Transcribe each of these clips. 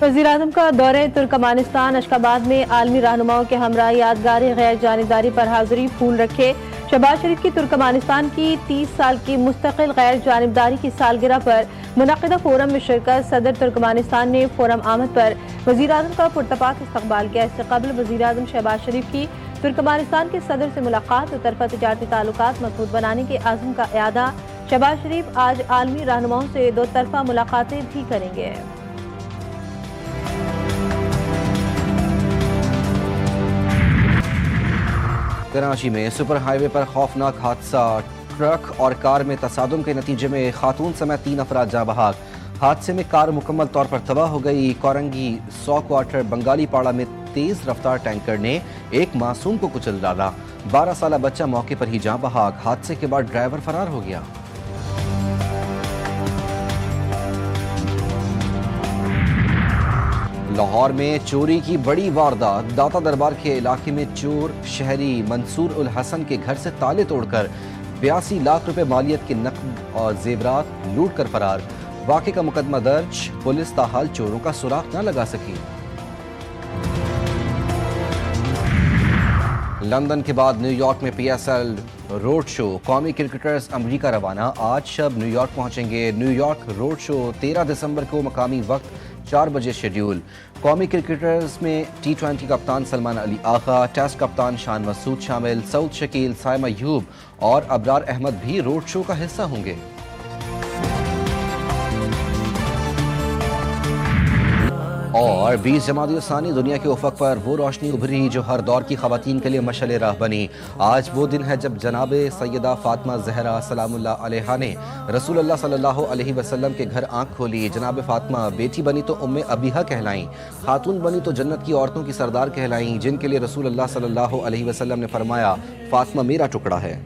वज़ीर-ए-आज़म का दौरे तुर्कमानिस्तान। अशकाबाद में आलमी रहनुमाओं के हमरा यादगार गैर जानिबदारी पर हाजिरी, फूल रखे। शहबाज शरीफ की तुर्कमानिस्तान की 30 साल की मुस्तकिल गैर जानिबदारी की सालगिरह पर मुनक़िदा फोरम में शिरकत। सदर तुर्कमानिस्तान ने फोरम आमद पर वज़ीर-ए-आज़म का पुरतपाक इस्तकबाल किया। इससे कबल वज़ीर-ए-आज़म शहबाज शरीफ की तुर्कमानिस्तान के सदर से मुलाकात, दो तरफ़ा तिजारती ताल्लुकात मज़बूत बनाने के आज़म का इआदा। शहबाज शरीफ आज आलमी रहनुमाओं से दो तरफ़ा मुलाकातें भी करेंगे। कराची में सुपर हाईवे पर खौफनाक हादसा, ट्रक और कार में तसादुम के नतीजे में खातून समेत 3 अफराद जाँ बहक। हादसे में कार मुकम्मल तौर पर तबाह हो गई। कोरंगी 100 क्वार्टर बंगाली पाड़ा में तेज रफ्तार टैंकर ने एक मासूम को कुचल डाला। 12 साला बच्चा मौके पर ही जाँ बहक। हादसे के बाद ड्राइवर फरार हो गया। लाहौर में चोरी की बड़ी वारदात। दाता दरबार के इलाके में चोर शहरी मंसूर उल हसन के घर से ताले तोड़कर 82 लाख रुपए मालियत के नकद और जेवरात लूट कर फरार। वाक़े का मुकदमा दर्ज, पुलिस ताहाल चोरों का सुराग न लगा सकी। लंदन के बाद न्यूयॉर्क में PSL रोड शो। कौमी क्रिकेटर्स अमरीका रवाना, आज शब न्यूयॉर्क पहुंचेंगे। न्यूयॉर्क रोड शो 13 दिसंबर को मकामी वक्त 4 बजे शेड्यूल। कौमी क्रिकेटर्स में T20 कप्तान सलमान अली आगा, टेस्ट कप्तान शान मसूद शामिल। सऊद शकील, साइम अयूब और अबरार अहमद भी रोड शो का हिस्सा होंगे। और 20 जमात सानी, दुनिया के उफक पर वो रोशनी उभरी जो हर दौर की खवातीन के लिए मशअल राह बनी। आज वो दिन है जब जनाब सैयदा फातिमा ज़हरा सलामुल्लाह अलैहा ने रसूलुल्लाह सल्लल्लाहु अलैहि वसल्लम के घर आंख खोली। जनाब फातिमा बेटी बनी तो उम्मे अबीहा कहलाईं, खातून बनी तो जन्नत की औरतों की सरदार कहलाईं, जिनके लिए रसूलुल्लाह सल्लल्लाहु अलैहि वसल्लम ने फरमाया, फातिमा मेरा टुकड़ा है।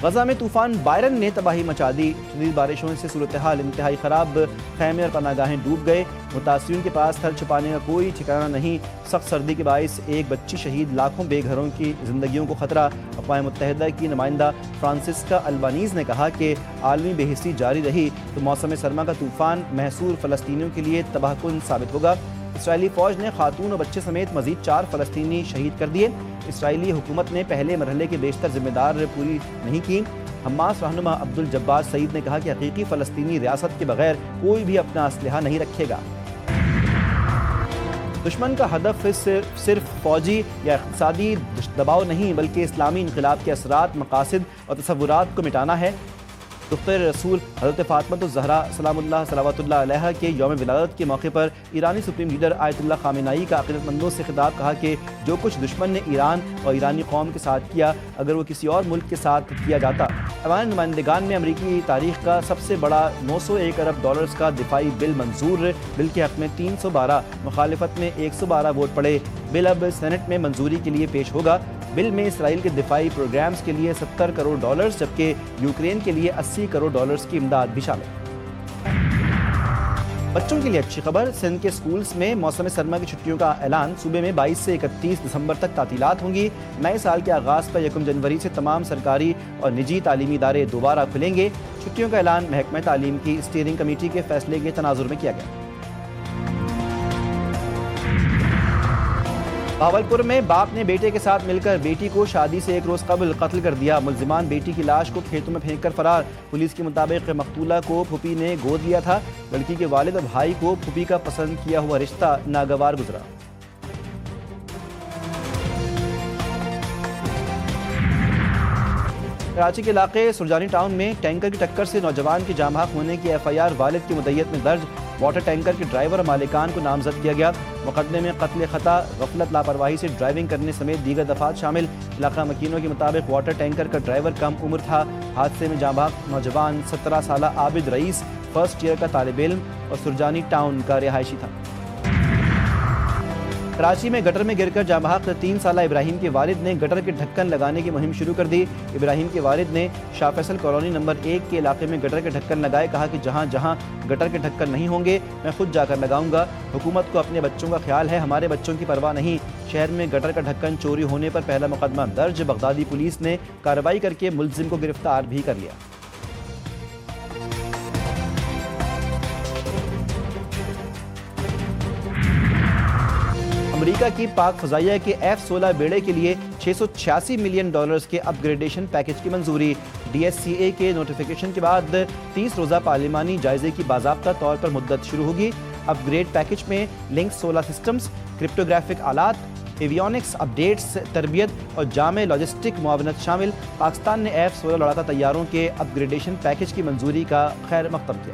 गजा में तूफान बायरन ने तबाही मचा दी। शदीद बारिशों से सूरत हाल इंतहाई ख़राब। खैमे और पनागाहें डूब गए। मुतासिरीन के पास थर छुपाने का कोई ठिकाना नहीं। सख्त सर्दी के बाइस एक बच्ची शहीद, लाखों बेघरों की ज़िंदगियों को ख़तरा। अक़वाम मुत्तहिदा की नुमाइंदा फ्रांसिस्का अल्बानीज़ ने कहा कि आलमी बेहिसी जारी रही तो मौसम सरमा का तूफ़ान महसूर फ़लस्तीनियों के लिए तबाहकुन साबित होगा। इसराइली फ़ौज ने खातून और बच्चे समेत मज़ीद 4 फ़लस्तीनी शहीद कर दिए। इसराइली हुकूमत ने पहले मरहले के बेशतर जिम्मेदार पूरी नहीं की। हमास रहनुमा अब्दुल जब्बार सईद ने कहा कि हकीकी फ़लस्तीनी रियासत के बगैर कोई भी अपना असलहा नहीं रखेगा। दुश्मन का हदफ सिर्फ फ़ौजी या इक़्तिसादी दबाव नहीं बल्कि इस्लामी इनक़िलाब के असरात, मक़ासिद और तसव्वुरात को मिटाना है। दुख्तर रसूल हज़रत फ़ातिमा ज़हरा सलामुल्लाह सलावतुल्लाह अलैहा के यौम विलादत के मौके पर ईरानी सुप्रीम लीडर आयतुल्लाह ख़ामेनेई का अक़ीदतमंदों से खिताब, कहा कि जो कुछ दुश्मन ने ईरान और ईरानी कौम के साथ किया, अगर वो किसी और मुल्क के साथ किया जाता। ऐवान नुमाइंदगान में अमरीकी तारीख़ का सबसे बड़ा $901 अरब का दिफाई बिल मंजूर। बिल के हक़ में 312, मुखालिफत में 112 वोट पड़े। बिल अब सेनेट में मंजूरी के लिए पेश होगा। बिल में इसराइल के दिफाई प्रोग्राम्स के लिए $70 करोड़, जबकि यूक्रेन के लिए $80 करोड़ की इमदाद भी शामिल। बच्चों के लिए अच्छी खबर, सिंध के स्कूल्स में मौसम सरमा की छुट्टियों का ऐलान। सूबे में 22 से 31 दिसंबर तक तातीलात होंगी। नए साल के आगाज़ पर 1 जनवरी से तमाम सरकारी और निजी तालीमी इदारे दोबारा खुलेंगे। छुट्टियों का ऐलान महकमा तालीम की स्टीयरिंग कमेटी के फैसले के तनाजुर में किया गया। भावलपुर में बाप ने बेटे के साथ मिलकर बेटी को शादी से एक रोज़ कबल कत्ल कर दिया। मुल्जिमान बेटी की लाश को खेतों में फेंक कर फरार। पुलिस के मुताबिक मकतूला को फूफी ने गोद लिया था। लड़की के वालिद और भाई को फूफी का पसंद किया हुआ रिश्ता नागवार गुजरा। कराची के इलाके सुरजानी टाउन में टैंकर की टक्कर से नौजवान की जाम बहक होने की FIR वालिद की मुद्दत में दर्ज। वाटर टैंकर के ड्राइवर और मालिकान को नामजद किया गया। मुकदमे में कत्ल खता, गफलत, लापरवाही से ड्राइविंग करने समेत दीगर दफात शामिल। इलाका मकीनों के मुताबिक वाटर टैंकर का ड्राइवर कम उम्र था। हादसे में जाम बहक नौजवान 17 साला आबिद रईस फर्स्ट ईयर का तालिब इल्म और सुरजानी टाउन का रिहायशी था। कराची में गटर में गिरकर जाँ बहक 3 साला इब्राहिम के वालिद ने गटर के ढक्कन लगाने की मुहिम शुरू कर दी। इब्राहिम के वालिद ने शाह फैसल कॉलोनी नंबर 1 के इलाके में गटर के ढक्कन लगाए। कहा कि जहाँ जहाँ गटर के ढक्कन नहीं होंगे मैं खुद जाकर लगाऊंगा। हुकूमत को अपने बच्चों का ख्याल है, हमारे बच्चों की परवाह नहीं। शहर में गटर का ढक्कन चोरी होने पर पहला मुकदमा दर्ज। बगदादी पुलिस ने कार्रवाई करके मुलजिम को गिरफ्तार भी कर लिया। امریکہ کی پاک فضائیہ کے F-16 بیڑے کے لیے $686 ملین کے اپ گریڈیشن پیکج کی منظوری۔ DSCA کے نوٹیفیکیشن کے بعد 30 روزہ پارلیمانی جائزے کی باضابطہ طور پر مدت شروع ہوگی۔ اپ گریڈ پیکج میں لنک سولر سسٹمز، کرپٹوگرافک آلات، ایویونکس اپڈیٹس، تربیت اور جامع لاجسٹک معاونت شامل۔ پاکستان نے F-16 لڑاکا طیاروں کے اپ گریڈیشن پیکج کی منظوری کا خیر مقدم کیا۔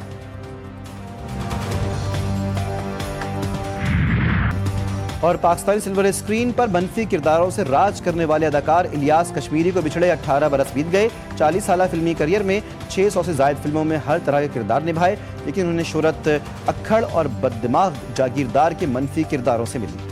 اور پاکستانی سلور اسکرین پر منفی کرداروں سے راج کرنے والے اداکار الیاس کشمیری کو بچھڑے 18 برس بیت گئے۔ 40 سالہ فلمی کیریئر میں 600 سے زائد فلموں میں ہر طرح کے کردار نبھائے، لیکن انہیں شہرت اکھڑ اور بد دماغ جاگیردار کے منفی کرداروں سے ملی۔